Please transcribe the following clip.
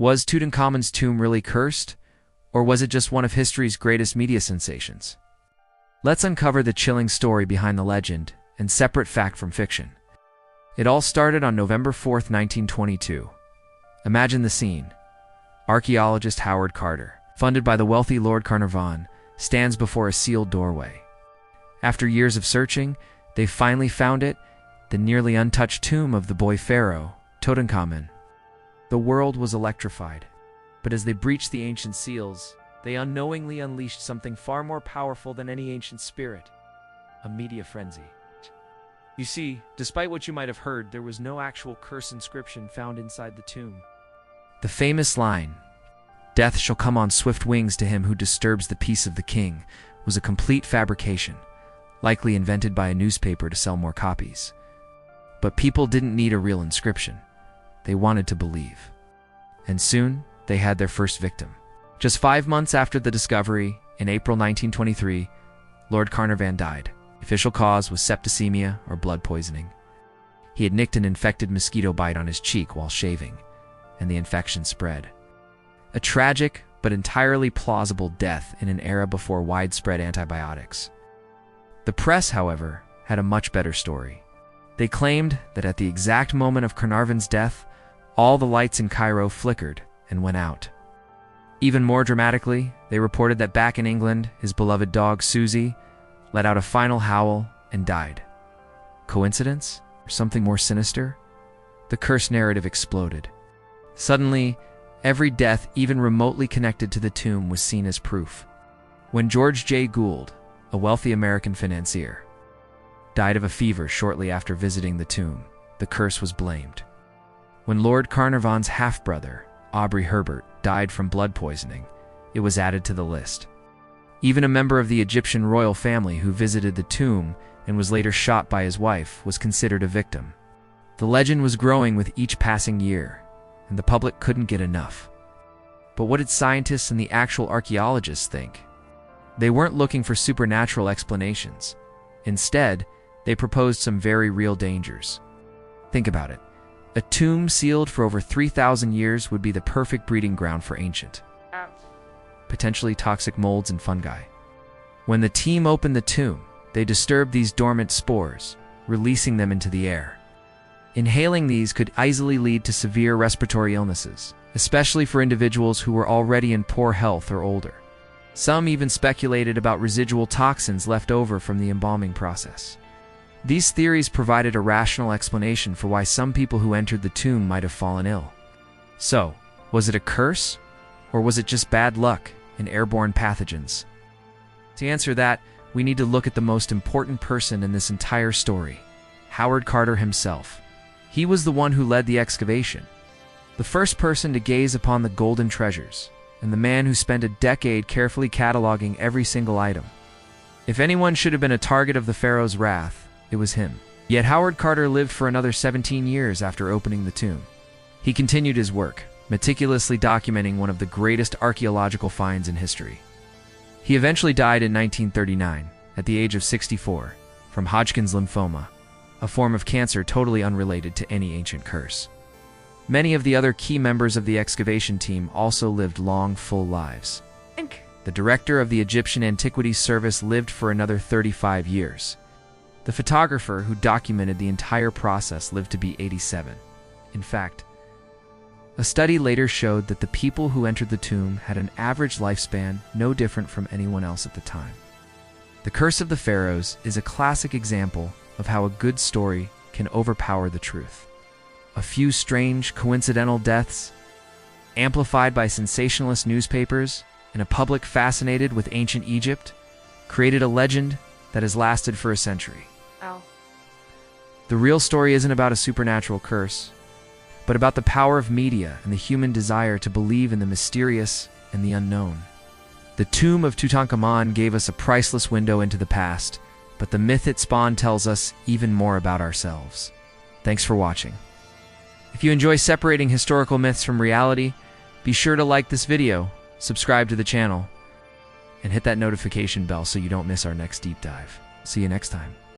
Was Tutankhamun's tomb really cursed, or was it just one of history's greatest media sensations? Let's uncover the chilling story behind the legend and separate fact from fiction. It all started on November 4th, 1922. Imagine the scene. Archaeologist Howard Carter, funded by the wealthy Lord Carnarvon, stands before a sealed doorway. After years of searching, they finally found it, the nearly untouched tomb of the boy pharaoh, Tutankhamun. The world was electrified, but as they breached the ancient seals, they unknowingly unleashed something far more powerful than any ancient spirit: a media frenzy. You see, despite what you might have heard, there was no actual curse inscription found inside the tomb. The famous line, "Death shall come on swift wings to him who disturbs the peace of the king," was a complete fabrication, likely invented by a newspaper to sell more copies. But people didn't need a real inscription. They wanted to believe. And soon, they had their first victim. Just 5 months after the discovery, in April 1923, Lord Carnarvon died. The official cause was septicemia, or blood poisoning. He had nicked an infected mosquito bite on his cheek while shaving, and the infection spread. A tragic, but entirely plausible death in an era before widespread antibiotics. The press, however, had a much better story. They claimed that at the exact moment of Carnarvon's death, all the lights in Cairo flickered and went out. Even more dramatically, they reported that back in England, his beloved dog Susie let out a final howl and died. Coincidence? Or something more sinister? The curse narrative exploded. Suddenly, every death even remotely connected to the tomb was seen as proof. When George J. Gould, a wealthy American financier, died of a fever shortly after visiting the tomb, the curse was blamed. When Lord Carnarvon's half-brother, Aubrey Herbert, died from blood poisoning, it was added to the list. Even a member of the Egyptian royal family who visited the tomb and was later shot by his wife was considered a victim. The legend was growing with each passing year, and the public couldn't get enough. But what did scientists and the actual archaeologists think? They weren't looking for supernatural explanations. Instead, they proposed some very real dangers. Think about it. A tomb sealed for over 3,000 years would be the perfect breeding ground for ancient, potentially toxic molds and fungi. When the team opened the tomb, they disturbed these dormant spores, releasing them into the air. Inhaling these could easily lead to severe respiratory illnesses, especially for individuals who were already in poor health or older. Some even speculated about residual toxins left over from the embalming process. These theories provided a rational explanation for why some people who entered the tomb might have fallen ill. So, was it a curse? Or was it just bad luck and airborne pathogens? To answer that, we need to look at the most important person in this entire story, Howard Carter himself. He was the one who led the excavation, the first person to gaze upon the golden treasures, and the man who spent a decade carefully cataloging every single item. If anyone should have been a target of the pharaoh's wrath, it was him. Yet Howard Carter lived for another 17 years after opening the tomb. He continued his work, meticulously documenting one of the greatest archaeological finds in history. He eventually died in 1939, at the age of 64, from Hodgkin's lymphoma, a form of cancer totally unrelated to any ancient curse. Many of the other key members of the excavation team also lived long, full lives. The director of the Egyptian Antiquities Service lived for another 35 years. The photographer who documented the entire process lived to be 87. In fact, a study later showed that the people who entered the tomb had an average lifespan no different from anyone else at the time. The Curse of the Pharaohs is a classic example of how a good story can overpower the truth. A few strange, coincidental deaths, amplified by sensationalist newspapers, and a public fascinated with ancient Egypt, created a legend that has lasted for a century. Ow. The real story isn't about a supernatural curse, but about the power of media and the human desire to believe in the mysterious and the unknown. The tomb of Tutankhamun gave us a priceless window into the past, but the myth it spawned tells us even more about ourselves. Thanks for watching. If you enjoy separating historical myths from reality, be sure to like this video, subscribe to the channel, and hit that notification bell so you don't miss our next deep dive. See you next time.